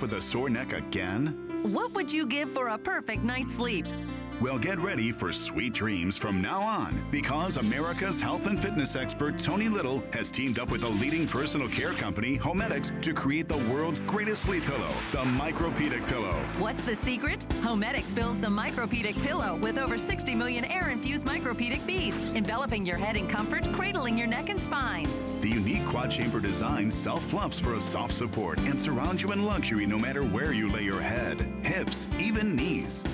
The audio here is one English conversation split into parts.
With a sore neck again? What would you give for a perfect night's sleep? Well, get ready for sweet dreams from now on, because America's health and fitness expert Tony Little has teamed up with a leading personal care company, Homedics, to create the world's greatest sleep pillow, the Micropedic Pillow. What's the secret? Homedics fills the Micropedic Pillow with over 60 million air-infused micropedic beads, enveloping your head in comfort, cradling your neck and spine. The unique quad-chamber design self-fluffs for a soft support and surrounds you in luxury no matter where you lay your head, hips, even knees.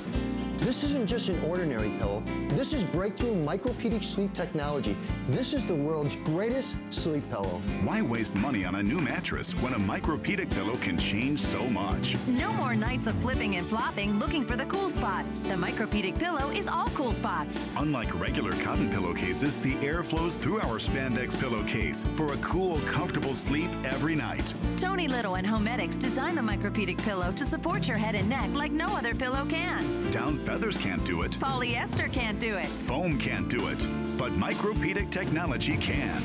This isn't just an ordinary pillow. This is breakthrough micropedic sleep technology. This is the world's greatest sleep pillow. Why waste money on a new mattress when a Micropedic pillow can change so much? No more nights of flipping and flopping looking for the cool spot. The Micropedic Pillow is all cool spots. Unlike regular cotton pillowcases, the air flows through our spandex pillowcase for a cool, comfortable sleep every night. Tony Little and Homedics designed the Micropedic Pillow to support your head and neck like no other pillow can. Down feathers can't do it. Polyester can't do it. Foam can't do it. But Micropedic technology can.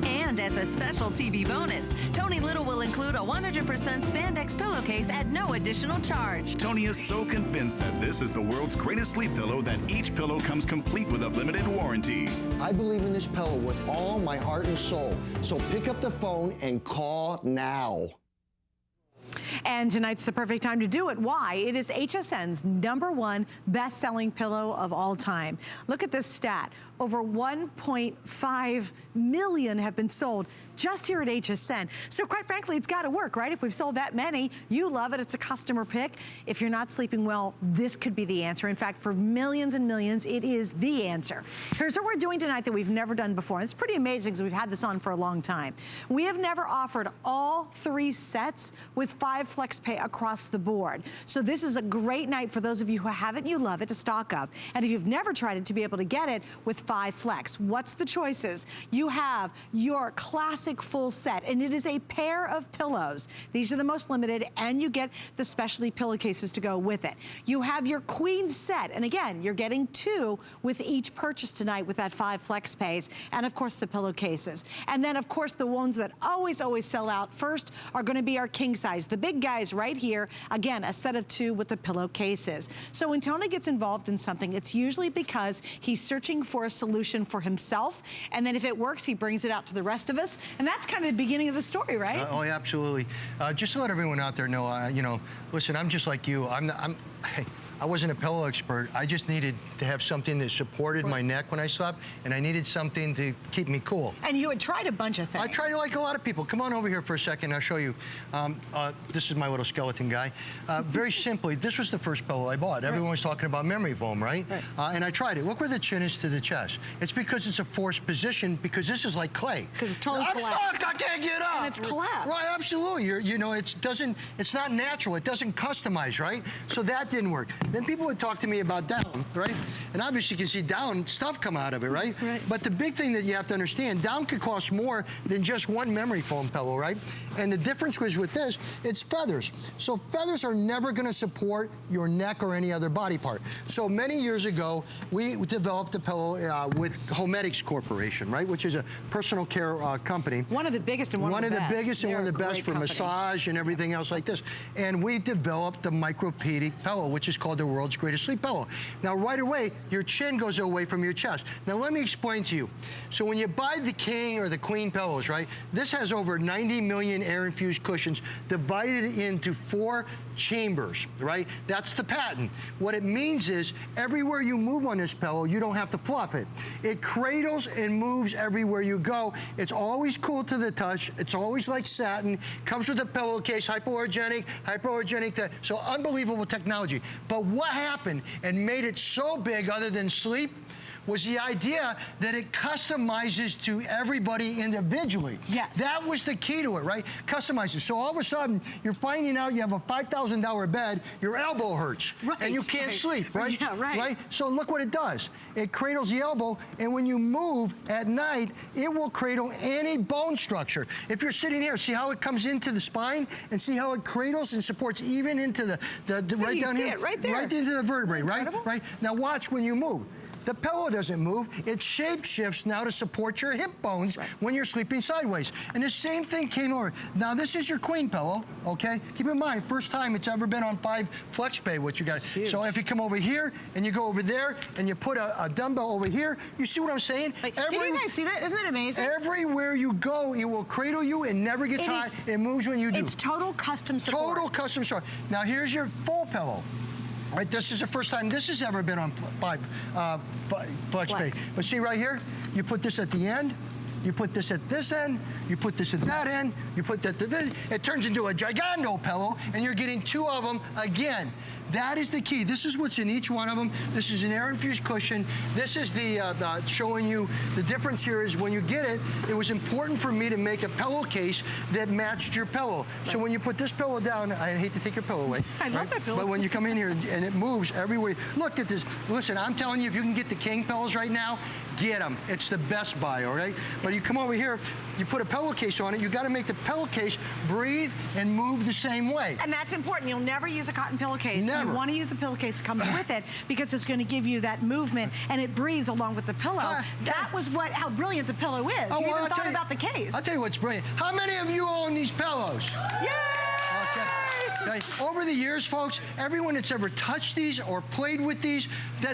And as a special TV bonus, Tony Little will include a 100% spandex pillowcase at no additional charge. Tony is so convinced that this is the world's greatest sleep pillow that each pillow comes complete with a limited warranty. I believe in this pillow with all my heart and soul. So pick up the phone and call now. And tonight's the perfect time to do it. Why? It is HSN's #1 best-selling pillow of all time. Look at this stat. Over 1.5 million have been sold just here at HSN. So quite frankly, it's gotta work, right? If we've sold that many, you love it, it's a customer pick. If you're not sleeping well, this could be the answer. In fact, for millions and millions, it is the answer. Here's what we're doing tonight that we've never done before. And it's pretty amazing because we've had this on for a long time. We have never offered all 3 sets with 5 flex pay across the board. So this is a great night for those of you who haven't, you love it, to stock up. And if you've never tried it, to be able to get it with 5 flex. What's the choices? You have your classic full set, and it is a pair of pillows. These are the most limited, and you get the specialty pillowcases to go with it. You have your queen set, and again, you're getting 2 with each purchase tonight with that 5 flex pays, and of course the pillowcases. And then of course the ones that always sell out first are gonna be our king size, the big guys right here. Again, a set of 2 with the pillowcases. So when Tony gets involved in something, it's usually because he's searching for a solution for himself, and then if it works, he brings it out to the rest of us. And that's kind of the beginning of the story, right? Oh, yeah, absolutely. Just to let everyone out there know, you know, listen, I'm just like you. I wasn't a pillow expert. I just needed to have something that supported my neck when I slept, and I needed something to keep me cool. And you had tried a bunch of things. I tried like a lot of people. Come on over here for a second, I'll show you. This is my little skeleton guy. Very simply, this was the first pillow I bought. Everyone was talking about memory foam, right? And I tried it. Look where the chin is to the chest. It's because it's a forced position, because this is like clay. Because it's totally collapsed. I'm stuck, I can't get up. And it's collapsed. Right, absolutely. You know, it's not natural. It doesn't customize, right? So that didn't work. Then people would talk to me about down, right? And obviously you can see down, stuff come out of it, right? But the big thing that you have to understand, down could cost more than just one memory foam pillow, right? And the difference was with this, it's feathers. So feathers are never gonna support your neck or any other body part. So many years ago, we developed a pillow with Homedics Corporation, right? Which is a personal care company. One of the biggest and one of the best. One of the biggest and one of the best for massage and everything else like this. And we developed the Micropedic pillow, which is called the world's greatest sleep pillow. Now right away, your chin goes away from your chest. Now let me explain to you. So when you buy the king or the queen pillows, right? This has over 90 million air-infused cushions divided into 4 chambers, right? That's the patent. What it means is everywhere you move on this pillow, you don't have to fluff it. It cradles and moves everywhere you go. It's always cool to the touch. It's always like satin. Comes with a pillowcase, hypoallergenic, so unbelievable technology. But what happened and made it so big other than sleep was the idea that it customizes to everybody individually. Yes. That was the key to it, right? Customizes. So all of a sudden, you're finding out you have a $5,000 bed, your elbow hurts, and you can't sleep, right? Yeah, right. So look what it does. It cradles the elbow, and when you move at night, it will cradle any bone structure. If you're sitting here, see how it comes into the spine, and see how it cradles and supports even into the right down here? Right there. Right into the vertebrae, Incredible. right? Now watch when you move. The pillow doesn't move. It shape shifts now to support your hip bones when you're sleeping sideways. And the same thing came over. Now, this is your queen pillow, okay? Keep in mind, first time it's ever been on 5 flex pay, what you got. So if you come over here and you go over there and you put a dumbbell over here, you see what I'm saying? Like, can you guys see that? Isn't that amazing? Everywhere you go, it will cradle you. It never gets hot. It moves when you do. It's total custom support. Total custom support. Now, here's your full pillow. Right, this is the first time this has ever been on 5 flex pay. But see right here, you put this at the end, you put this at this end, you put this at that end, you put that to this. It turns into a gigando pillow, and you're getting 2 of them again. That is the key. This is what's in each one of them. This is an air-infused cushion. This is the showing you the difference here is when you get it, it was important for me to make a pillowcase that matched your pillow. So when you put this pillow down, I hate to take your pillow away. I love that pillow. But when you come in here and it moves everywhere, look at this. Listen, I'm telling you, if you can get the king pillows right now, get them. It's the best buy, all right? But you come over here, you put a pillowcase on it, you gotta make the pillowcase breathe and move the same way. And that's important. You'll never use a cotton pillowcase. Never. You want to use the pillowcase that comes with it because it's going to give you that movement and it breathes along with the pillow. That was how brilliant the pillow is. You even thought about the case. I'll tell you what's brilliant. How many of you own these pillows? Yay! Okay. Over the years, folks, everyone that's ever touched these or played with these,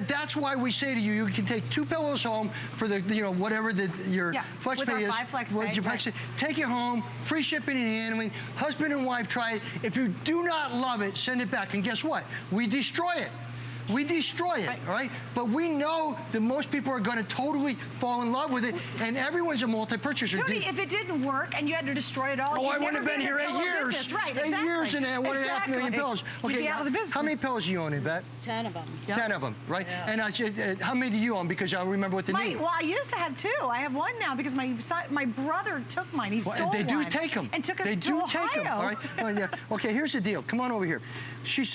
that's why we say to you, you can take 2 pillows home for the, whatever your flex pay is. 5 flex pay. Take it home, free shipping and handling. Husband and wife try it. If you do not love it, send it back. And guess what? We destroy it. We destroy it, all right? But we know that most people are going to totally fall in love with it, and everyone's a multi-purchaser. Tony, if it didn't work and you had to destroy it all, I wouldn't have been here 8 years. Business. Right, 8 years and 1.5 million pillows. Okay, be out of the business. How many pillows do you own, Yvette? 10 of them. 10 of them, right? Yeah. And I said, how many do you own? Because I remember what the name. Well, I used to have 2. I have 1 now because my brother took mine. He stole They do one take them. and took it They to do Ohio. take them. All right. Well, yeah. Okay. Here's the deal. Come on over here. She's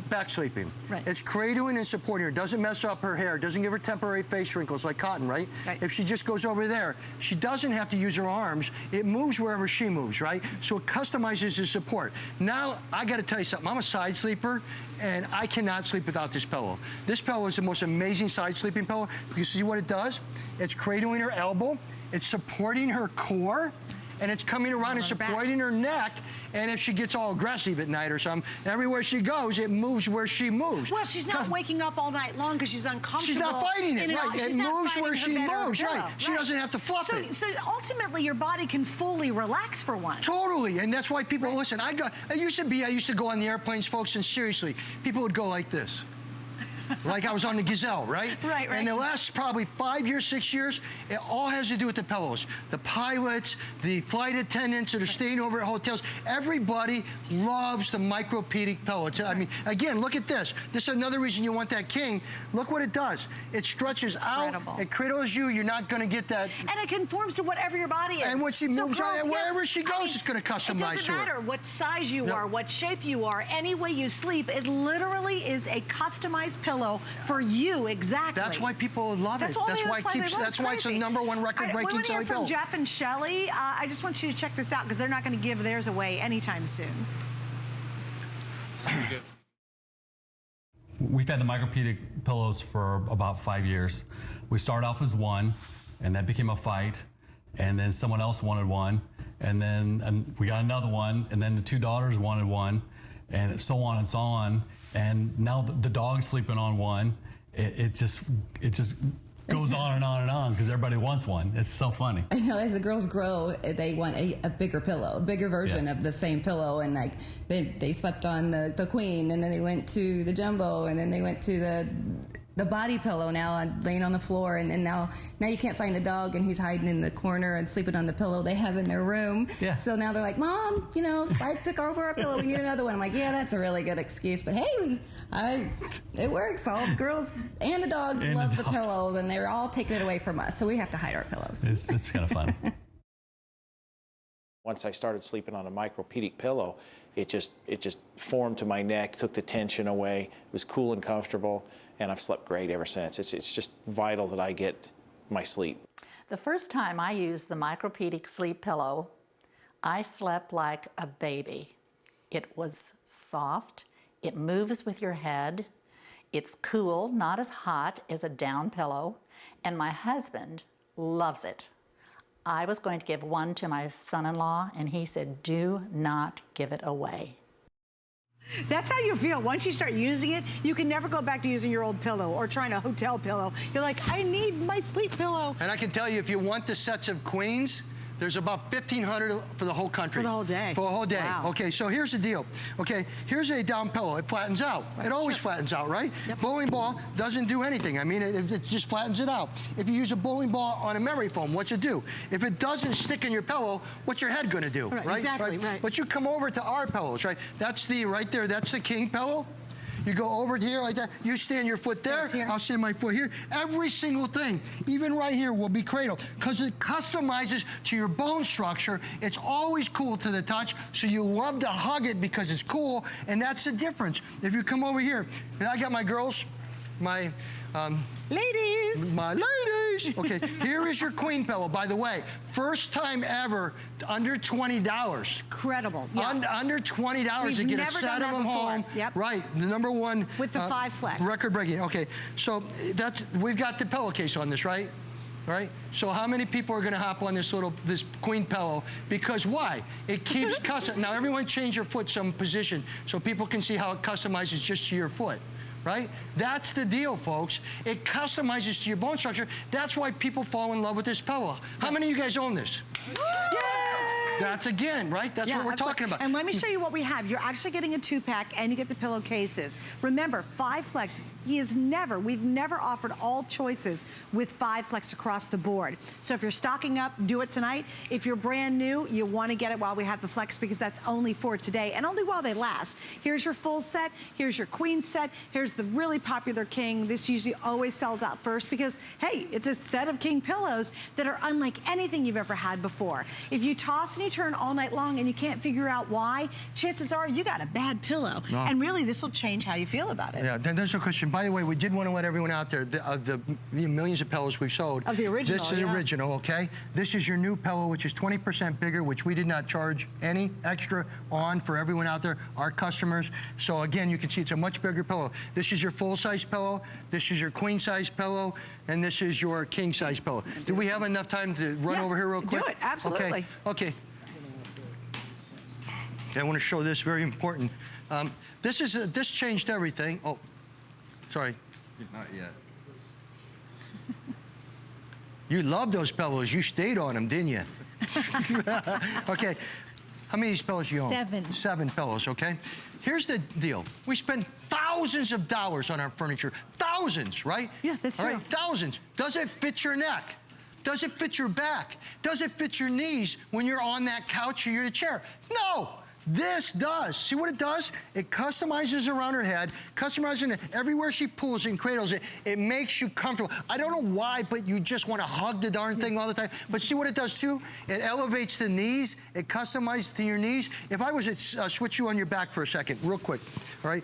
back sleeping. Right. It's cradling and supporting her. Doesn't mess up her hair. Doesn't give her temporary face wrinkles like cotton, right? If she just goes over there, she doesn't have to use her arms. It moves wherever she moves, right? So it customizes the support. Now, I got to tell you something. I'm a side sleeper, and I cannot sleep without this pillow. This pillow is the most amazing side sleeping pillow. You see what it does? It's cradling her elbow. It's supporting her core. And it's coming around and supporting her neck. And if she gets all aggressive at night or something, everywhere she goes, it moves where she moves. Well, she's not waking up all night long because she's uncomfortable. She's not fighting it, right? It moves where she moves, right? She doesn't have to fluff it. So ultimately, your body can fully relax for once. Totally, and that's why people, listen, I used to go on the airplanes, folks, and seriously, people would go like this. Like I was on the Gazelle, right? Right. And the last probably 5 years, 6 years, it all has to do with the pillows. The pilots, the flight attendants that are staying over at hotels, everybody loves the Micropedic pillow. I mean, again, look at this. This is another reason you want that king. Look what it does. It stretches out. It cradles you. You're not going to get that. And it conforms to whatever your body is. And when she moves on, wherever she goes, it's going to customize to her. It doesn't matter what size you are, what shape you are, any way you sleep. It literally is a customized pillow for you, exactly. That's why people love it. That's why it's the #1 record-breaking selling pillow. From Jeff and Shelly, I just want you to check this out because they're not going to give theirs away anytime soon. We've had the Micropedic pillows for about 5 years. We started off as 1, and that became a fight, and then someone else wanted 1, and then we got another one, and then the 2 daughters wanted 1, and so on and so on. And now the dog's sleeping on 1. It just goes on and on and on because everybody wants 1. It's so funny. I know as the girls grow, they want a bigger pillow, a bigger version of the same pillow. And like they slept on the queen, and then they went to the jumbo, and then they went to the body pillow now laying on the floor, and then now you can't find the dog, and he's hiding in the corner and sleeping on the pillow they have in their room. Yeah. So now they're like, Mom, Spike took over our pillow. We need another one. I'm like, yeah, that's a really good excuse, but hey, it works. All the girls and the dogs love the pillows, and they're all taking it away from us, so we have to hide our pillows. It's kind of fun. Once I started sleeping on a Micropedic pillow, it just formed to my neck, took the tension away. It was cool and comfortable, and I've slept great ever since. It's just vital that I get my sleep. The first time I used the Micropedic sleep pillow, I slept like a baby. It was soft, it moves with your head, It's cool, not as hot as a down pillow, and my husband loves it. I was going to give one to my son-in-law, and he said, do not give it away. That's how you feel. Once you start using it, you can never go back to using your old pillow or trying a hotel pillow. You're like, I need my sleep pillow. And I can tell you, if you want the sets of queens, there's about 1,500 for the whole country. For the whole day. For a whole day. Wow. Okay, so here's the deal. Okay, here's a down pillow. It flattens out. Right. It always flattens out, right? Yep. Bowling ball doesn't do anything. I mean, it just flattens it out. If you use a bowling ball on a memory foam, what's it do? If it doesn't stick in your pillow, what's your head gonna do, right? Exactly, right. But you come over to our pillows, right? That's the, right there, that's the king pillow. You go over here like that. You stand your foot there. I'll stand my foot here. Every single thing, even right here, will be cradled because it customizes to your bone structure. It's always cool to the touch, so you love to hug it because it's cool, and that's the difference. If you come over here, I got my girls, my ladies. My ladies. Okay, here is your queen pillow. By the way, first time ever, under $20. It's incredible. Yeah. Under $20 We've to get a never set done of that them before. home. Yep. Right, the #1 with the 5 flex. Record breaking. Okay, so we've got the pillowcase on this, right? Right? So how many people are going to hop on this queen pillow? Because why? It keeps custom. Now everyone change your foot some position so people can see how it customizes just to your foot. Right? That's the deal, folks. It customizes to your bone structure. That's why people fall in love with this pillow. How many of you guys own this? Yay! That's again, right? That's what we're talking about. And let me show you what we have. You're actually getting a 2-pack and you get the pillowcases. Remember, 5 flex. We've never offered all choices with 5 flex across the board. So if you're stocking up, do it tonight. If you're brand new, you want to get it while we have the flex because that's only for today and only while they last. Here's your full set. Here's your queen set. Here's the really popular king. This usually always sells out first because, hey, it's a set of king pillows that are unlike anything you've ever had before. If you toss and you turn all night long and you can't figure out why, chances are you got a bad pillow. No. And really, this will change how you feel about it. Yeah, there's no question. By the way, we did want to let everyone out there, the millions of pillows we've sold. Of the original, this is original, okay? This is your new pillow, which is 20% bigger, which we did not charge any extra on for everyone out there, our customers. So again, you can see it's a much bigger pillow. This is your full-size pillow, this is your queen-size pillow, and this is your king-size pillow. Do we have enough time to run over here real quick? Do it, absolutely. Okay. I want to show this, very important. This changed everything. Oh, sorry. Not yet. You love those pillows. You stayed on them, didn't you? Okay. How many of these pillows you own? 7. 7 pillows, okay? Here's the deal. We spend thousands of dollars on our furniture. Thousands, right? Yeah, that's true. All right, thousands. Does it fit your neck? Does it fit your back? Does it fit your knees when you're on that couch or your chair? No. This does. See what it does? It customizes around her head, customizing it everywhere she pulls and cradles it. It makes you comfortable. I don't know why, but you just want to hug the darn thing all the time. But see what it does too? It elevates the knees. It customizes to your knees. If I was to switch you on your back for a second, real quick, all right?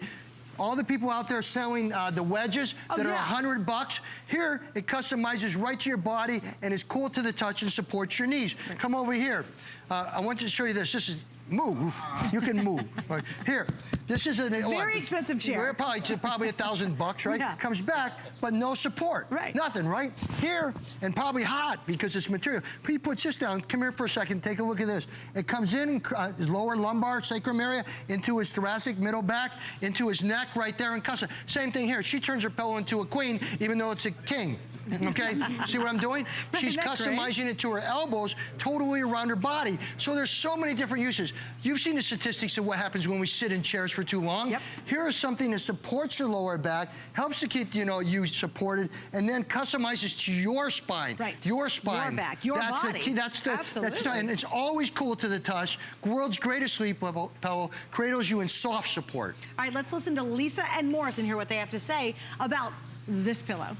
All the people out there selling the wedges that are $100, here it customizes right to your body and is cool to the touch and supports your knees. Come over here. I want to show you this. This is move. You can move. Right. Here, this is a very expensive chair. Probably $1,000, right? Yeah. Comes back, but no support. Right. Nothing, right? Here, and probably hot because it's material. He puts this down. Come here for a second. Take a look at this. It comes in his lower lumbar, sacrum area, into his thoracic, middle back, into his neck right there, and custom. Same thing here. She turns her pillow into a queen, even though it's a king. Okay? See what I'm doing? She's customizing it to her elbows, totally around her body. So there's so many different uses. You've seen the statistics of what happens when we sit in chairs for too long. Yep. Here is something that supports your lower back, helps to keep you supported, and then customizes to your spine. Right. Your spine. Your back, your that's body. The key. Absolutely. And it's always cool to the touch. World's greatest sleep pillow, cradles you in soft support. All right, let's listen to Lisa and Morris and hear what they have to say about this pillow.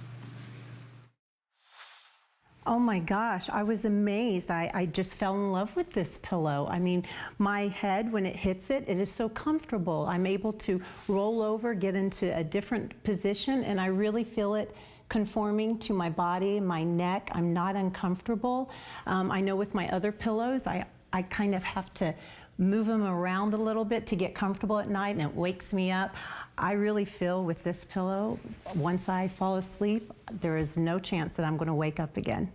Oh my gosh, I was amazed. I just fell in love with this pillow. I mean, my head, when it hits it, it is so comfortable. I'm able to roll over, get into a different position, and I really feel it conforming to my body, my neck. I'm not uncomfortable. I know with my other pillows, I kind of have to move them around a little bit to get comfortable at night, and it wakes me up. I really feel with this pillow, once I fall asleep, there is no chance that I'm going to wake up again.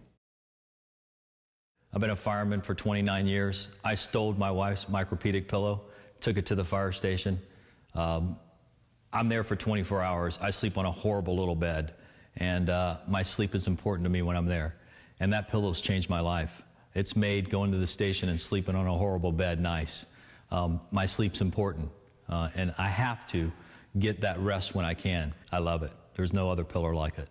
I've been a fireman for 29 years. I stole my wife's Micropedic pillow, took it to the fire station. I'm there for 24 hours. I sleep on a horrible little bed, and my sleep is important to me when I'm there. And that pillow's changed my life. It's made going to the station and sleeping on a horrible bed nice. My sleep's important, and I have to get that rest when I can. I love it. There's no other pillow like it.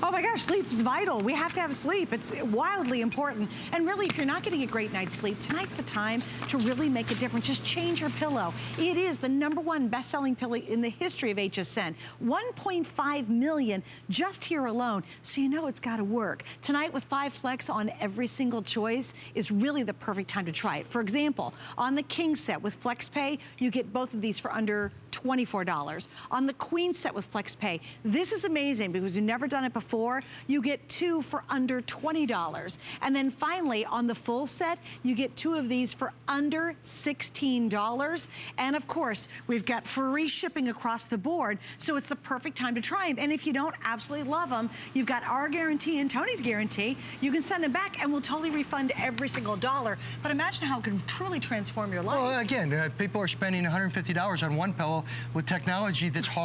Oh my gosh, sleep's vital. We have to have sleep. It's wildly important. And really, if you're not getting a great night's sleep, tonight's the time to really make a difference. Just change your pillow. It is the #1 best-selling pillow in the history of HSN. 1.5 million just here alone. So you know it's got to work. Tonight with 5 flex on every single choice is really the perfect time to try it. For example, on the king set with flex pay, you get both of these for under $24. On the queen set with flex pay, this is amazing because you've never done it before. You get 2 for under $20. And then finally, on the full set, you get 2 of these for under $16. And of course, we've got free shipping across the board, so it's the perfect time to try them. And if you don't absolutely love them, you've got our guarantee and Tony's guarantee. You can send them back and we'll totally refund every single dollar. But imagine how it can truly transform your life. Well, again, people are spending $150 on one pillow with technology that's hard.